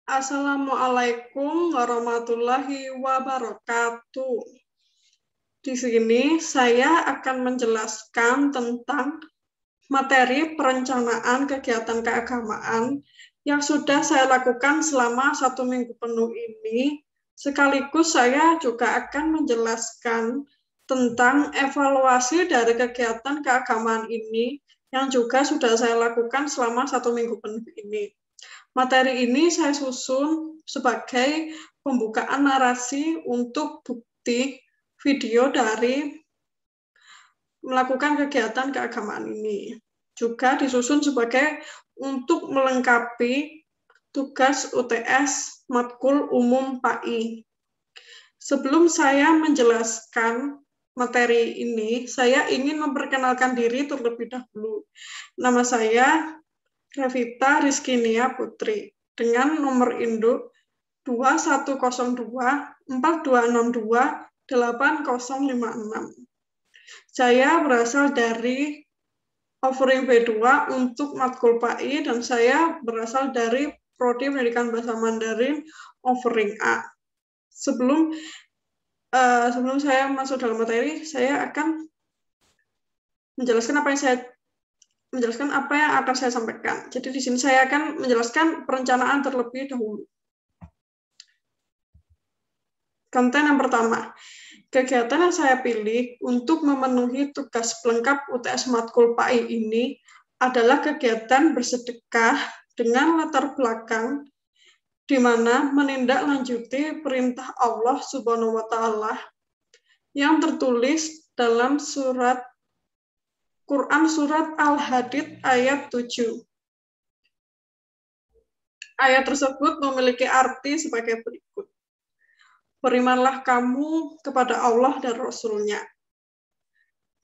Assalamualaikum warahmatullahi wabarakatuh. Di sini saya akan menjelaskan tentang materi perencanaan kegiatan keagamaan yang sudah saya lakukan selama 1 minggu penuh ini. Sekaligus saya juga akan menjelaskan tentang evaluasi dari kegiatan keagamaan ini yang juga sudah saya lakukan selama 1 minggu penuh ini. Materi ini saya susun sebagai pembukaan narasi untuk bukti video dari melakukan kegiatan keagamaan ini. Juga disusun sebagai untuk melengkapi tugas UTS Matkul Umum PAI. Sebelum saya menjelaskan materi ini, saya ingin memperkenalkan diri terlebih dahulu. Nama saya Revita Rizkinia Putri dengan nomor induk 2102-4262-8056. Saya berasal dari offering B2 untuk matkul PAI dan saya berasal dari Prodi Pendidikan Bahasa Mandarin offering A. Sebelum saya masuk dalam materi, saya akan menjelaskan apa yang akan saya sampaikan. Jadi di sini saya akan menjelaskan perencanaan terlebih dahulu. Konten yang pertama, kegiatan yang saya pilih untuk memenuhi tugas pelengkap UTS Matkul PAI ini adalah kegiatan bersedekah dengan latar belakang di mana menindaklanjuti perintah Allah Subhanahu wa Ta'ala yang tertulis dalam Quran Surat Al-Hadid ayat 7. Ayat tersebut memiliki arti sebagai berikut. Berimanlah kamu kepada Allah dan Rasul-Nya,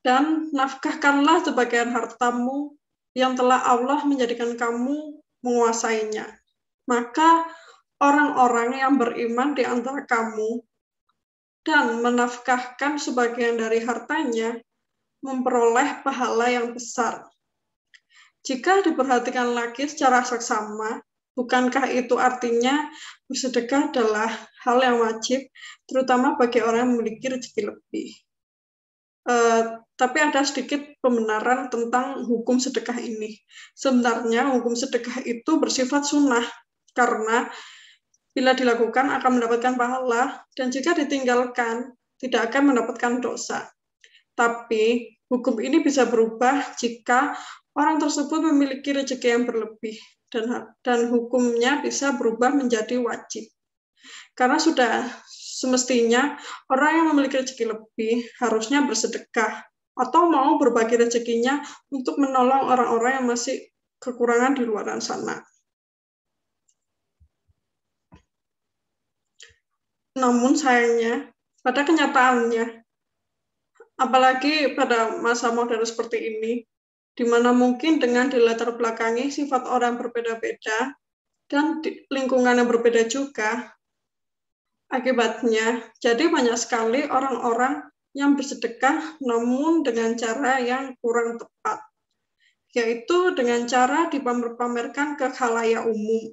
dan nafkahkanlah sebagian hartamu yang telah Allah menjadikan kamu menguasainya. Maka orang-orang yang beriman di antara kamu dan menafkahkan sebagian dari hartanya memperoleh pahala yang besar. Jika diperhatikan lagi secara seksama, bukankah itu artinya bersedekah adalah hal yang wajib, terutama bagi orang yang memiliki rezeki lebih. Tapi ada sedikit pembenaran tentang hukum sedekah ini. Sebenarnya hukum sedekah itu bersifat sunnah, karena bila dilakukan akan mendapatkan pahala, dan jika ditinggalkan tidak akan mendapatkan dosa. Tapi hukum ini bisa berubah jika orang tersebut memiliki rezeki yang berlebih, dan hukumnya bisa berubah menjadi wajib. Karena sudah semestinya orang yang memiliki rezeki lebih harusnya bersedekah atau mau berbagi rezekinya untuk menolong orang-orang yang masih kekurangan di luar sana. Namun sayangnya, pada kenyataannya, apalagi pada masa modern seperti ini, di mana mungkin dengan dilatar belakangi sifat orang berbeda-beda dan lingkungan yang berbeda juga, akibatnya jadi banyak sekali orang-orang yang bersedekah namun dengan cara yang kurang tepat, yaitu dengan cara dipamer-pamerkan ke khalayak umum.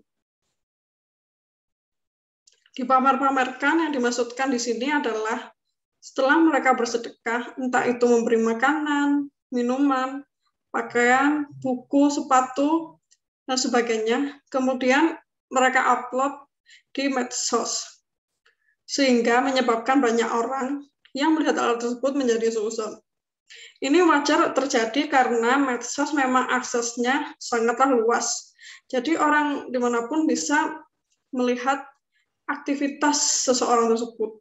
Dipamer-pamerkan yang dimaksudkan di sini adalah setelah mereka bersedekah, entah itu memberi makanan, minuman, pakaian, buku, sepatu, dan sebagainya, kemudian mereka upload di medsos, sehingga menyebabkan banyak orang yang melihat hal tersebut menjadi suuzon. Ini wajar terjadi karena medsos memang aksesnya sangatlah luas. Jadi orang dimanapun bisa melihat aktivitas seseorang tersebut.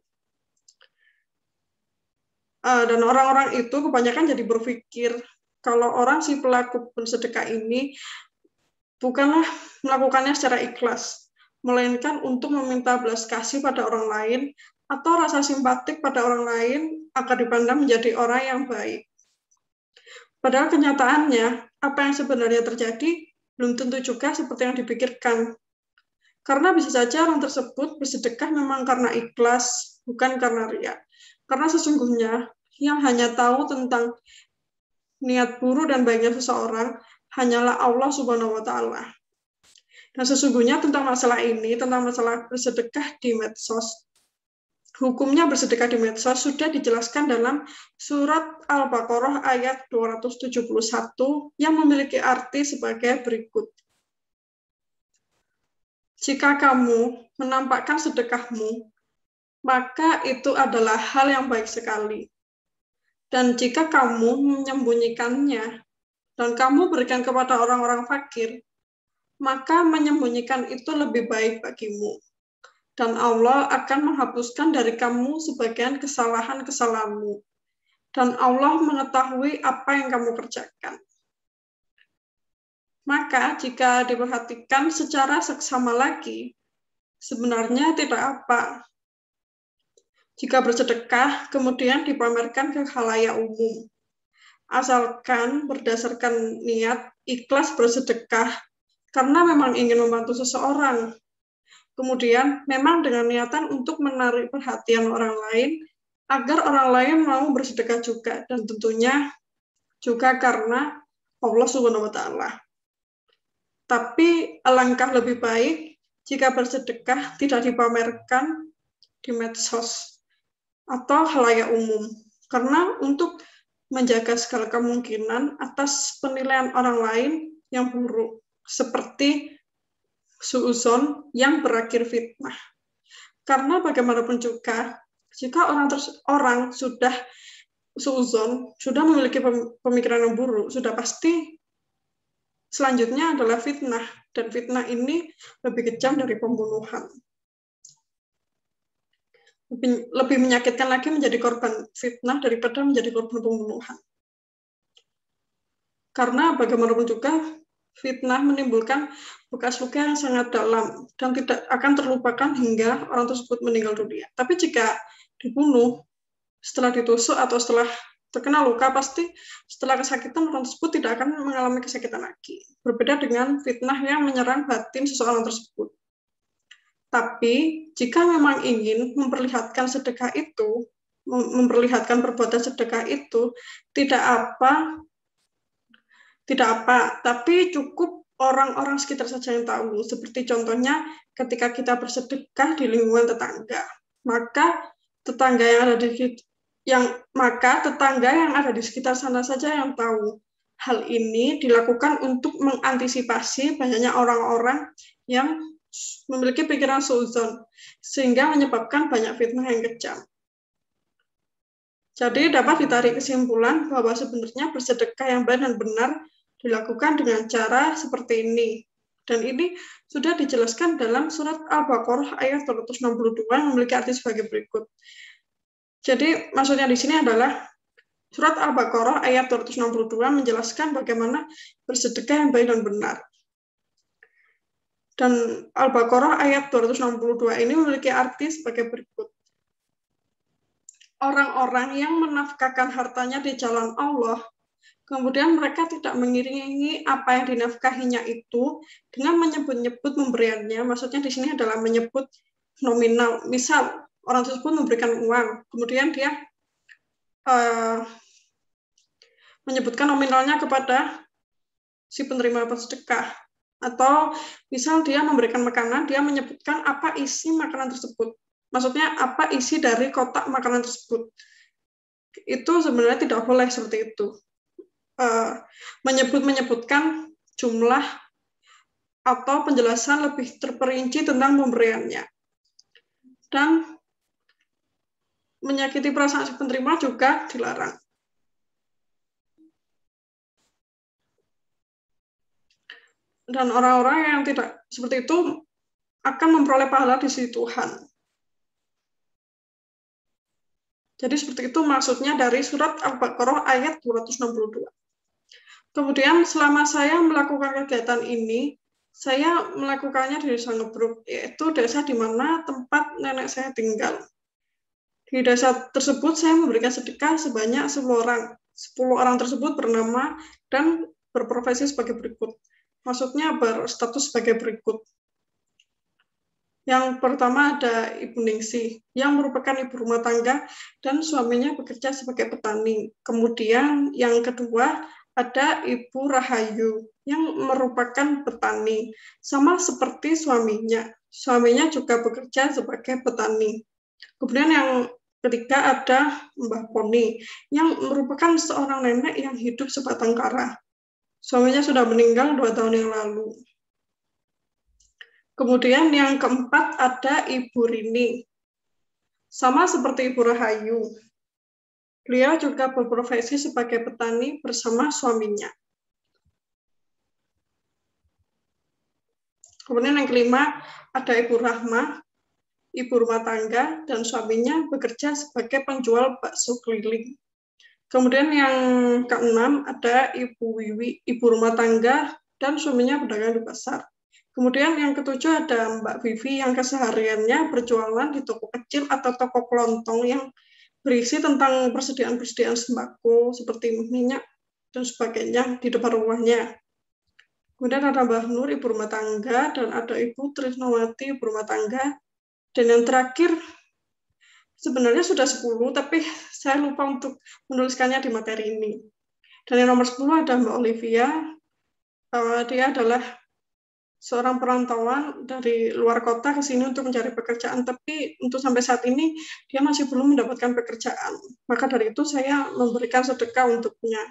Dan orang-orang itu kebanyakan jadi berpikir kalau orang si pelaku bersedekah ini bukanlah melakukannya secara ikhlas, melainkan untuk meminta belas kasih pada orang lain atau rasa simpatik pada orang lain agar dipandang menjadi orang yang baik. Padahal kenyataannya, apa yang sebenarnya terjadi belum tentu juga seperti yang dipikirkan. Karena bisa saja orang tersebut bersedekah memang karena ikhlas, bukan karena riya. Karena sesungguhnya yang hanya tahu tentang niat buruk dan baiknya seseorang hanyalah Allah Subhanahu wa Ta'ala. Dan sesungguhnya tentang masalah ini, tentang masalah bersedekah di medsos, hukumnya bersedekah di medsos sudah dijelaskan dalam surat Al-Baqarah ayat 271 yang memiliki arti sebagai berikut. Jika kamu menampakkan sedekahmu, maka itu adalah hal yang baik sekali. Dan jika kamu menyembunyikannya, dan kamu berikan kepada orang-orang fakir, maka menyembunyikan itu lebih baik bagimu. Dan Allah akan menghapuskan dari kamu sebagian kesalahan-kesalahanmu. Dan Allah mengetahui apa yang kamu kerjakan. Maka jika diperhatikan secara seksama lagi, sebenarnya tidak apa. Jika bersedekah, kemudian dipamerkan ke khalayak umum. Asalkan berdasarkan niat ikhlas bersedekah, karena memang ingin membantu seseorang. Kemudian memang dengan niatan untuk menarik perhatian orang lain, agar orang lain mau bersedekah juga. Dan tentunya juga karena Allah Subhanahu wa Ta'ala. Tapi alangkah lebih baik jika bersedekah tidak dipamerkan di medsos atau khalayak umum. Karena untuk menjaga segala kemungkinan atas penilaian orang lain yang buruk, seperti suudzon yang berakhir fitnah. Karena bagaimanapun juga, jika orang sudah suudzon, sudah memiliki pemikiran yang buruk, sudah pasti selanjutnya adalah fitnah, dan fitnah ini lebih kejam dari pembunuhan. Lebih menyakitkan lagi menjadi korban fitnah daripada menjadi korban pembunuhan. Karena bagaimanapun juga, fitnah menimbulkan bekas luka yang sangat dalam dan tidak akan terlupakan hingga orang tersebut meninggal dunia. Tapi jika dibunuh, setelah ditusuk atau setelah terkena luka, pasti setelah kesakitan orang tersebut tidak akan mengalami kesakitan lagi. Berbeda dengan fitnah yang menyerang batin seseorang tersebut. Tapi jika memang ingin memperlihatkan sedekah itu, memperlihatkan perbuatan sedekah itu, tidak apa, tapi cukup orang-orang sekitar saja yang tahu. Seperti contohnya ketika kita bersedekah di lingkungan tetangga, maka tetangga yang ada di sekitar sana saja yang tahu. Hal ini dilakukan untuk mengantisipasi banyaknya orang-orang yang memiliki pikiran suudzon, sehingga menyebabkan banyak fitnah yang kejam. Jadi dapat ditarik kesimpulan bahwa sebenarnya bersedekah yang baik dan benar dilakukan dengan cara seperti ini. Dan ini sudah dijelaskan dalam surat Al-Baqarah ayat 262 yang memiliki arti sebagai berikut. Jadi maksudnya di sini adalah surat Al-Baqarah ayat 262 menjelaskan bagaimana bersedekah yang baik dan benar. Dan Al-Baqarah ayat 262 ini memiliki arti sebagai berikut. Orang-orang yang menafkahkan hartanya di jalan Allah, kemudian mereka tidak mengiringi apa yang dinafkahinya itu dengan menyebut-nyebut memberiannya. Maksudnya di sini adalah menyebut nominal. Misal, orang tersebut memberikan uang, kemudian dia menyebutkan nominalnya kepada si penerima sedekah. Atau misal dia memberikan makanan, dia menyebutkan apa isi makanan tersebut. Maksudnya apa isi dari kotak makanan tersebut. Itu sebenarnya tidak boleh seperti itu. Menyebutkan jumlah atau penjelasan lebih terperinci tentang pemberiannya. Dan menyakiti perasaan si penerima juga dilarang. Dan orang-orang yang tidak seperti itu akan memperoleh pahala di sisi Tuhan. Jadi seperti itu maksudnya dari surat Al-Baqarah ayat 262. Kemudian selama saya melakukan kegiatan ini, saya melakukannya di desa Ngebruk, yaitu desa di mana tempat nenek saya tinggal. Di desa tersebut saya memberikan sedekah sebanyak 10 orang. 10 orang tersebut bernama dan berprofesi sebagai berikut. Maksudnya berstatus sebagai berikut. Yang pertama ada Ibu Ningsih, yang merupakan ibu rumah tangga dan suaminya bekerja sebagai petani. Kemudian yang kedua ada Ibu Rahayu yang merupakan petani, sama seperti suaminya. Suaminya juga bekerja sebagai petani. Kemudian yang ketiga ada Mbah Poni, yang merupakan seorang nenek yang hidup sebatang kara. Suaminya sudah meninggal 2 tahun yang lalu. Kemudian yang keempat ada Ibu Rini. Sama seperti Ibu Rahayu, beliau juga berprofesi sebagai petani bersama suaminya. Kemudian yang kelima ada Ibu Rahma, ibu rumah tangga, dan suaminya bekerja sebagai penjual bakso keliling. Kemudian yang keenam ada Ibu Wiwi, ibu rumah tangga, dan suaminya pedagang di pasar. Kemudian yang ketujuh ada Mbak Vivi yang kesehariannya berjualan di toko kecil atau toko kelontong yang berisi tentang persediaan-persediaan sembako seperti minyak dan sebagainya di depan rumahnya. Kemudian ada Mbah Nur, ibu rumah tangga, dan ada Ibu Trisnawati, ibu rumah tangga. Dan yang terakhir, sebenarnya sudah 10, tapi saya lupa untuk menuliskannya di materi ini. Dan yang nomor 10 ada Mbak Olivia. Dia adalah seorang perantauan dari luar kota ke sini untuk mencari pekerjaan, tapi untuk sampai saat ini dia masih belum mendapatkan pekerjaan. Maka dari itu saya memberikan sedekah untuknya,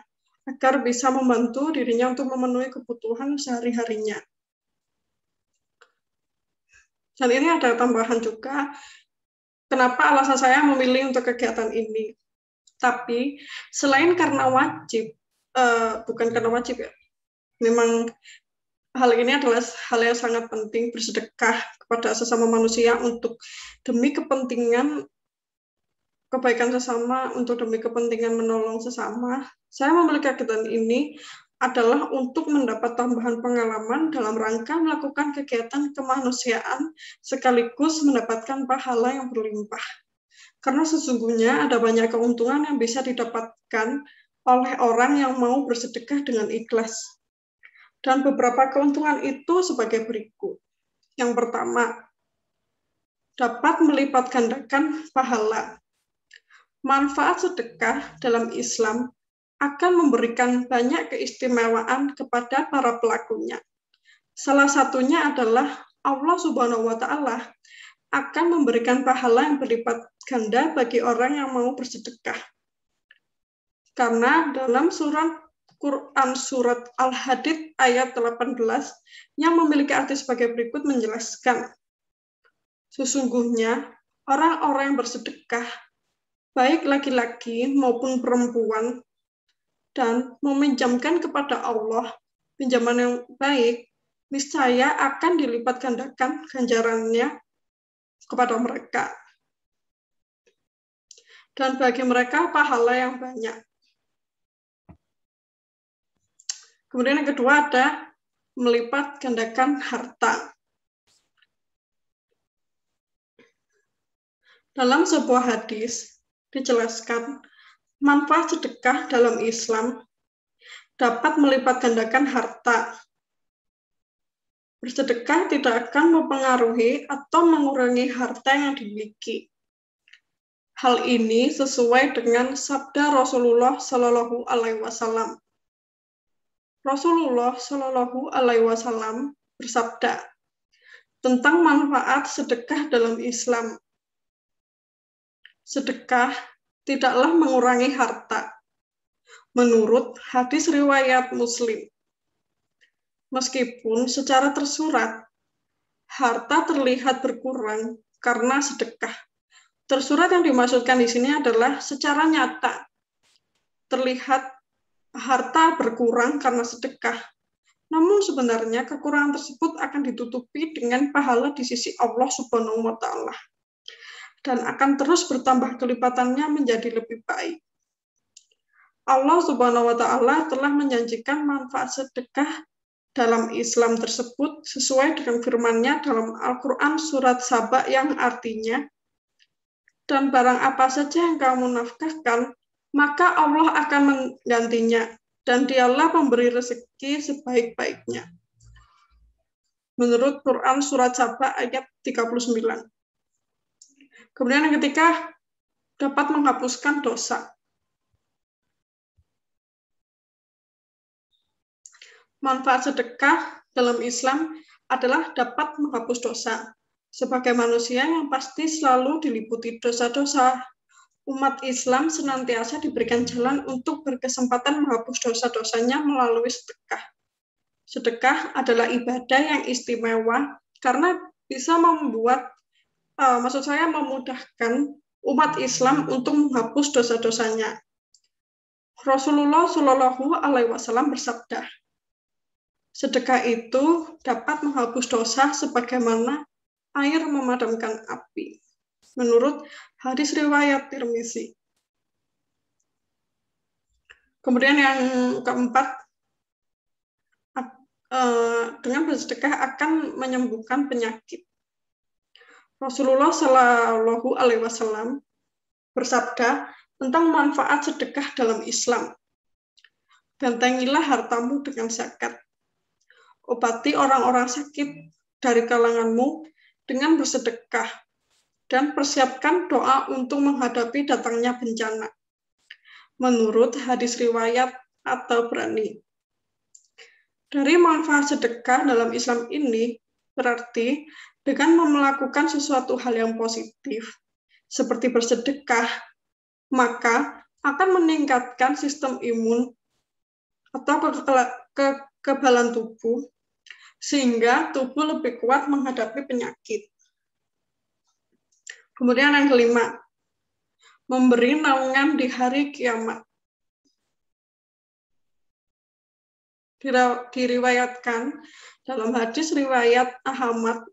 agar bisa membantu dirinya untuk memenuhi kebutuhan sehari-harinya. Dan ini ada tambahan juga, kenapa alasan saya memilih untuk kegiatan ini. Tapi selain karena wajib, bukan karena wajib ya, memang hal ini adalah hal yang sangat penting, bersedekah kepada sesama manusia untuk demi kepentingan kebaikan sesama, untuk demi kepentingan menolong sesama. Saya memilih kegiatan ini adalah untuk mendapat tambahan pengalaman dalam rangka melakukan kegiatan kemanusiaan sekaligus mendapatkan pahala yang berlimpah. Karena sesungguhnya ada banyak keuntungan yang bisa didapatkan oleh orang yang mau bersedekah dengan ikhlas. Dan beberapa keuntungan itu sebagai berikut. Yang pertama, dapat melipat gandakan pahala. Manfaat sedekah dalam Islam akan memberikan banyak keistimewaan kepada para pelakunya. Salah satunya adalah Allah Subhanahu wa Ta'ala akan memberikan pahala yang berlipat ganda bagi orang yang mau bersedekah. Karena dalam Quran Surat Al-Hadid ayat 18 yang memiliki arti sebagai berikut menjelaskan, sesungguhnya orang-orang yang bersedekah, baik laki-laki maupun perempuan, dan meminjamkan kepada Allah pinjaman yang baik, niscaya akan dilipat gandakan ganjarannya kepada mereka. Dan bagi mereka pahala yang banyak. Kemudian yang kedua ada melipat gandakan harta. Dalam sebuah hadis dijelaskan manfaat sedekah dalam Islam dapat melipat gandakan harta. Bersedekah tidak akan mempengaruhi atau mengurangi harta yang dimiliki. Hal ini sesuai dengan sabda Rasulullah Shallallahu Alaihi Wasallam. Rasulullah Shallallahu Alaihi Wasallam bersabda tentang manfaat sedekah dalam Islam. Sedekah tidaklah mengurangi harta, menurut hadis riwayat Muslim. Meskipun secara tersurat, harta terlihat berkurang karena sedekah. Tersurat yang dimaksudkan di sini adalah secara nyata terlihat harta berkurang karena sedekah. Namun sebenarnya kekurangan tersebut akan ditutupi dengan pahala di sisi Allah Subhanahu wa Ta'ala. Dan akan terus bertambah kelipatannya menjadi lebih baik. Allah Subhanahu wa Ta'ala telah menjanjikan manfaat sedekah dalam Islam tersebut sesuai dengan firman-Nya dalam Al-Quran surat Saba yang artinya, dan barang apa saja yang kamu nafkahkan, maka Allah akan menggantinya, dan dialah pemberi rezeki sebaik-baiknya. Menurut Quran Surat Saba ayat 39. Kemudian yang ketiga, dapat menghapuskan dosa. Manfaat sedekah dalam Islam adalah dapat menghapus dosa. Sebagai manusia yang pasti selalu diliputi dosa-dosa, umat Islam senantiasa diberikan jalan untuk berkesempatan menghapus dosa-dosanya melalui sedekah. Sedekah adalah ibadah yang istimewa karena bisa memudahkan umat Islam untuk menghapus dosa-dosanya. Rasulullah Shallallahu Alaihi Wasallam bersabda, sedekah itu dapat menghapus dosa sebagaimana air memadamkan api. Menurut hadis riwayat Tirmizi. Kemudian yang keempat, dengan bersedekah akan menyembuhkan penyakit. Rasulullah Shallallahu Alaihi Wasallam bersabda tentang manfaat sedekah dalam Islam. Bentengilah hartamu dengan zakat. Obati orang-orang sakit dari kalanganmu dengan bersedekah, dan persiapkan doa untuk menghadapi datangnya bencana. Menurut hadis riwayat At-Tabrani. Dari manfaat sedekah dalam Islam ini, berarti dengan melakukan sesuatu hal yang positif, seperti bersedekah, maka akan meningkatkan sistem imun atau kekebalan tubuh, sehingga tubuh lebih kuat menghadapi penyakit. Kemudian yang kelima, memberi naungan di hari kiamat. Diriwayatkan dalam hadis riwayat Ahmad,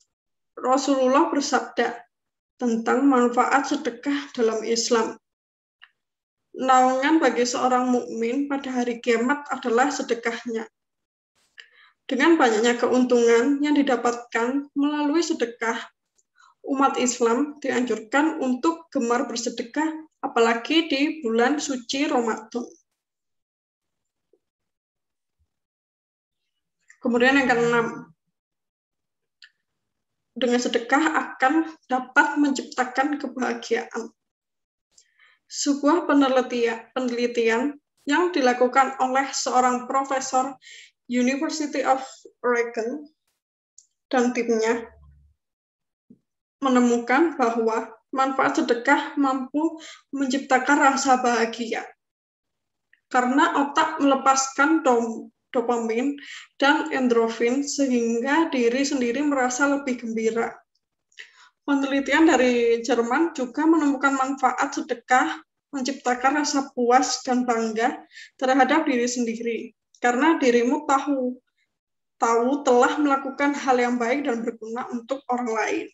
Rasulullah bersabda tentang manfaat sedekah dalam Islam. Naungan bagi seorang mukmin pada hari kiamat adalah sedekahnya. Dengan banyaknya keuntungan yang didapatkan melalui sedekah, umat Islam dianjurkan untuk gemar bersedekah, apalagi di bulan suci Ramadan. Kemudian yang keenam, dengan sedekah akan dapat menciptakan kebahagiaan. Sebuah penelitian yang dilakukan oleh seorang profesor University of Oregon dan timnya menemukan bahwa manfaat sedekah mampu menciptakan rasa bahagia karena otak melepaskan dopamin dan endorfin sehingga diri sendiri merasa lebih gembira. Penelitian dari Jerman juga menemukan manfaat sedekah menciptakan rasa puas dan bangga terhadap diri sendiri karena dirimu tahu telah melakukan hal yang baik dan berguna untuk orang lain.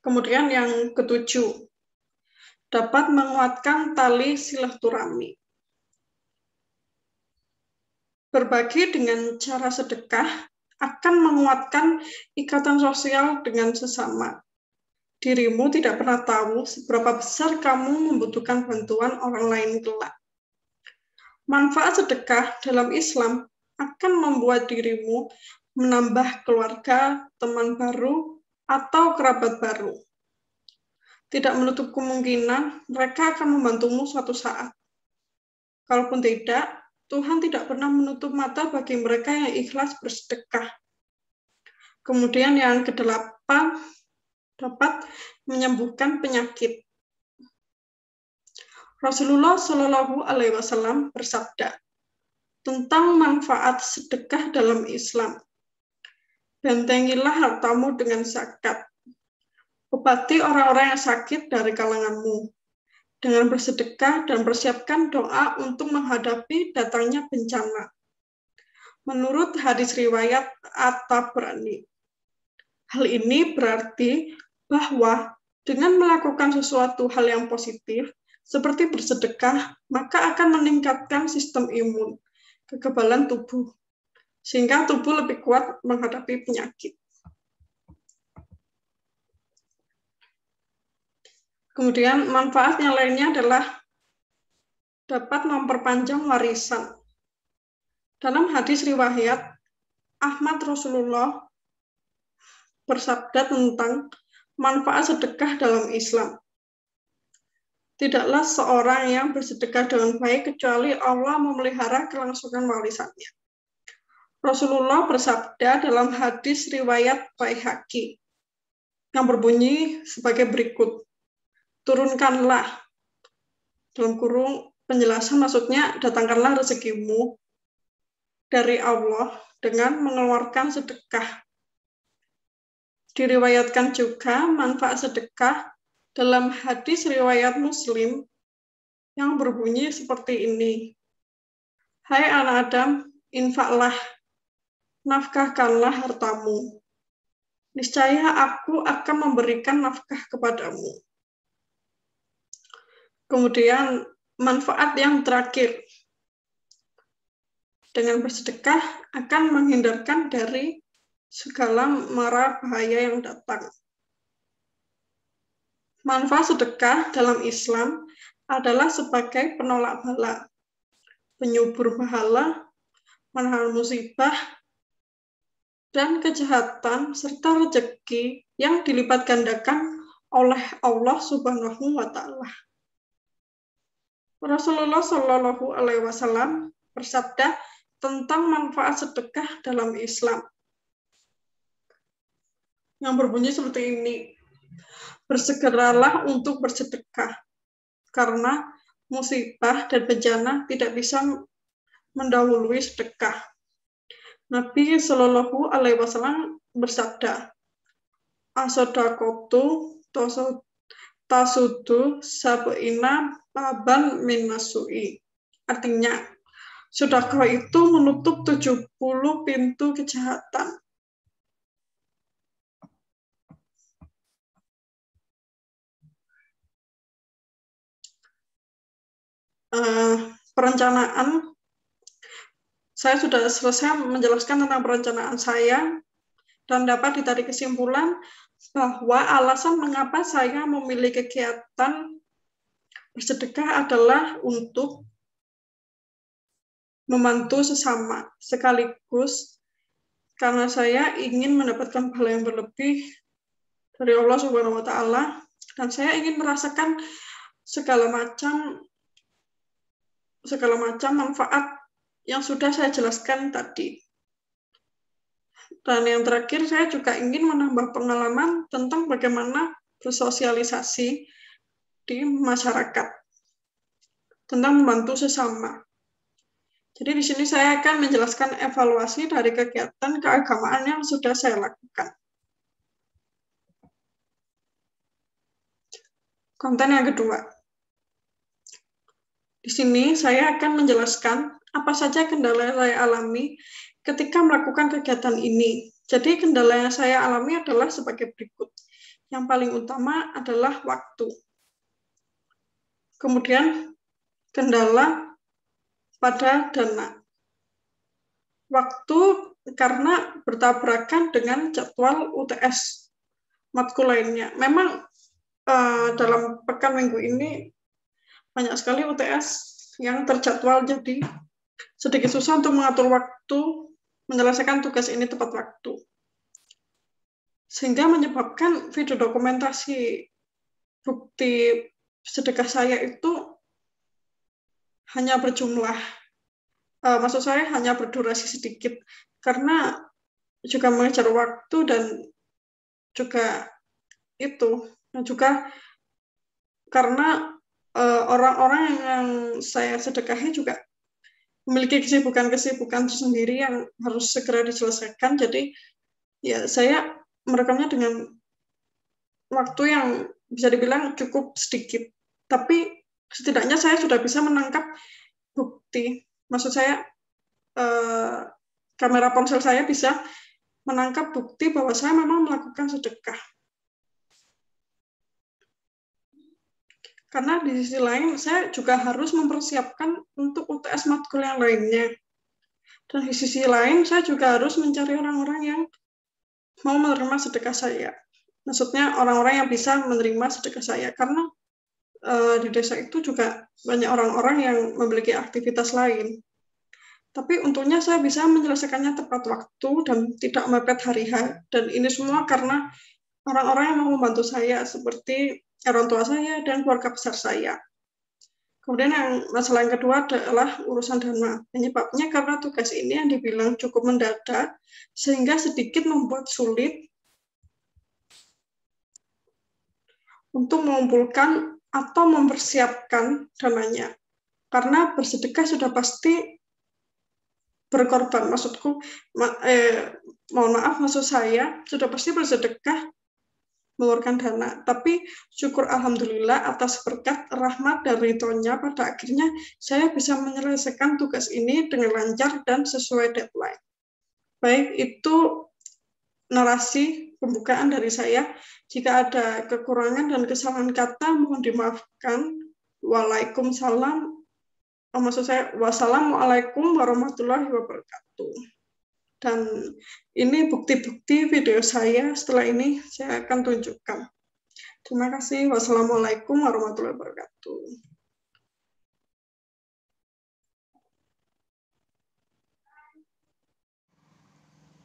Kemudian yang ketujuh, dapat menguatkan tali silaturahmi. Berbagi dengan cara sedekah akan menguatkan ikatan sosial dengan sesama. Dirimu tidak pernah tahu seberapa besar kamu membutuhkan bantuan orang lain kelak. Manfaat sedekah dalam Islam akan membuat dirimu menambah keluarga, teman baru, atau kerabat baru. Tidak menutup kemungkinan mereka akan membantumu suatu saat. Kalaupun tidak, Tuhan tidak pernah menutup mata bagi mereka yang ikhlas bersedekah. Kemudian yang kedelapan, dapat menyembuhkan penyakit. Rasulullah Shallallahu Alaihi Wasallam bersabda tentang manfaat sedekah dalam Islam. Bentengilah hartamu dengan zakat. Obati orang-orang yang sakit dari kalanganmu dengan bersedekah dan persiapkan doa untuk menghadapi datangnya bencana. Menurut hadis riwayat At-Tabrani. Hal ini berarti bahwa dengan melakukan sesuatu hal yang positif, seperti bersedekah, maka akan meningkatkan sistem imun, kekebalan tubuh, sehingga tubuh lebih kuat menghadapi penyakit. Kemudian manfaat yang lainnya adalah dapat memperpanjang warisan. Dalam hadis riwayat Ahmad, Rasulullah bersabda tentang manfaat sedekah dalam Islam. Tidaklah seorang yang bersedekah dengan baik kecuali Allah memelihara kelangsungan warisannya. Rasulullah bersabda dalam hadis riwayat Baihaqi yang berbunyi sebagai berikut. Turunkanlah, dalam kurung penjelasan maksudnya datangkanlah rezekimu dari Allah dengan mengeluarkan sedekah. Diriwayatkan juga manfaat sedekah dalam hadis riwayat Muslim yang berbunyi seperti ini. Hai anak Adam, infaklah, nafkahkanlah hartamu. Niscaya aku akan memberikan nafkah kepadamu. Kemudian manfaat yang terakhir. Dengan bersedekah akan menghindarkan dari segala mara bahaya yang datang. Manfaat sedekah dalam Islam adalah sebagai penolak bala, penyubur pahala, menahan musibah, dan kejahatan, serta rezeki yang dilipat gandakan oleh Allah Subhanahu wa Ta'ala. Rasulullah Shallallahu Alaihi Wasallam bersabda tentang manfaat sedekah dalam Islam yang berbunyi seperti ini. Bersegeralah untuk bersedekah, karena musibah dan bencana tidak bisa mendahului sedekah. Nabi Shallallahu Alaihi Wasallam bersabda, "As-sadaqatu tasudu sab'ina baban min nasu'i." Artinya, sedekah itu menutup 70 pintu kejahatan. Perencanaan, saya sudah selesai menjelaskan tentang perencanaan saya dan dapat ditarik kesimpulan bahwa alasan mengapa saya memilih kegiatan bersedekah adalah untuk membantu sesama, sekaligus karena saya ingin mendapatkan pahala yang berlebih dari Allah Subhanahu wa Ta'ala, dan saya ingin merasakan segala macam manfaat yang sudah saya jelaskan tadi. Dan yang terakhir, saya juga ingin menambah pengalaman tentang bagaimana bersosialisasi di masyarakat, tentang membantu sesama. Jadi di sini saya akan menjelaskan evaluasi dari kegiatan keagamaan yang sudah saya lakukan. Konten yang kedua. Di sini saya akan menjelaskan apa saja kendala yang saya alami ketika melakukan kegiatan ini. Jadi kendala yang saya alami adalah sebagai berikut. Yang paling utama adalah waktu. Kemudian kendala pada dana. Waktu karena bertabrakan dengan jadwal UTS matkul lainnya. Memang dalam pekan minggu ini banyak sekali UTS yang terjadwal, jadi sedikit susah untuk mengatur waktu, menyelesaikan tugas ini tepat waktu. Sehingga menyebabkan video dokumentasi bukti sedekah saya itu hanya berjumlah, maksud saya hanya berdurasi sedikit, karena juga mengejar waktu dan juga karena orang-orang yang saya sedekahi juga memiliki kesibukan tersendiri yang harus segera diselesaikan. Jadi ya saya merekamnya dengan waktu yang bisa dibilang cukup sedikit. Tapi setidaknya saya sudah bisa menangkap bukti. Maksud saya kamera ponsel saya bisa menangkap bukti bahwa saya memang melakukan sedekah. Karena di sisi lain, saya juga harus mempersiapkan untuk UTS matkul yang lainnya. Dan di sisi lain, saya juga harus mencari orang-orang yang mau menerima sedekah saya. Maksudnya orang-orang yang bisa menerima sedekah saya. Karena di desa itu juga banyak orang-orang yang memiliki aktivitas lain. Tapi untungnya saya bisa menyelesaikannya tepat waktu dan tidak mepet hari H. Dan ini semua karena orang-orang yang mau membantu saya, seperti orang tua saya dan keluarga besar saya. Kemudian masalah yang kedua adalah urusan dana. Penyebabnya karena tugas ini yang dibilang cukup mendadak, sehingga sedikit membuat sulit untuk mengumpulkan atau mempersiapkan dananya. Karena bersedekah sudah pasti berkorban. Mohon maaf, maksud saya sudah pasti bersedekah mengeluarkan dana. Tapi syukur alhamdulillah atas berkat rahmat dan ridhonya, pada akhirnya saya bisa menyelesaikan tugas ini dengan lancar dan sesuai deadline. Baik, itu narasi pembukaan dari saya. Jika ada kekurangan dan kesalahan kata, mohon dimaafkan. Waalaikumsalam. Maksud saya, wassalamualaikum warahmatullahi wabarakatuh. Dan ini bukti-bukti video saya. Setelah ini saya akan tunjukkan. Terima kasih. Wassalamualaikum warahmatullahi wabarakatuh.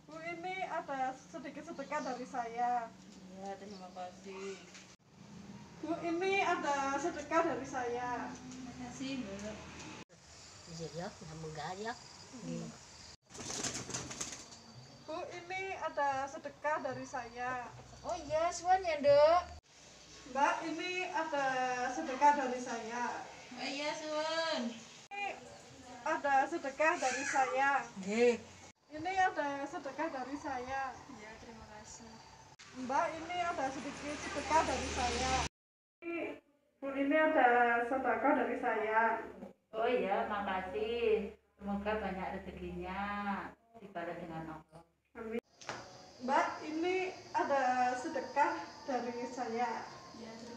Bu, ini ada sedikit sedekah dari saya. Ya, terima kasih. Bu, ini ada sedekah dari saya. Terima kasih, Mbak. Ya, ya. Bu, ini ada sedekah dari saya. Oh iya, suan ya, Dok. Mbak, ini ada sedekah dari saya. Oh iya, suan. Ini ada sedekah dari saya. Nggih. Ini ada sedekah dari saya. Ya, terima kasih. Mbak, ini ada sedikit sedekah dari saya. Bu, ini ada sedekah dari saya. Oh iya, makasih. Semoga banyak rezekinya, ibadah dengan Allah. Amin. Mbak, ini ada sedekah dari saya. Ya, terima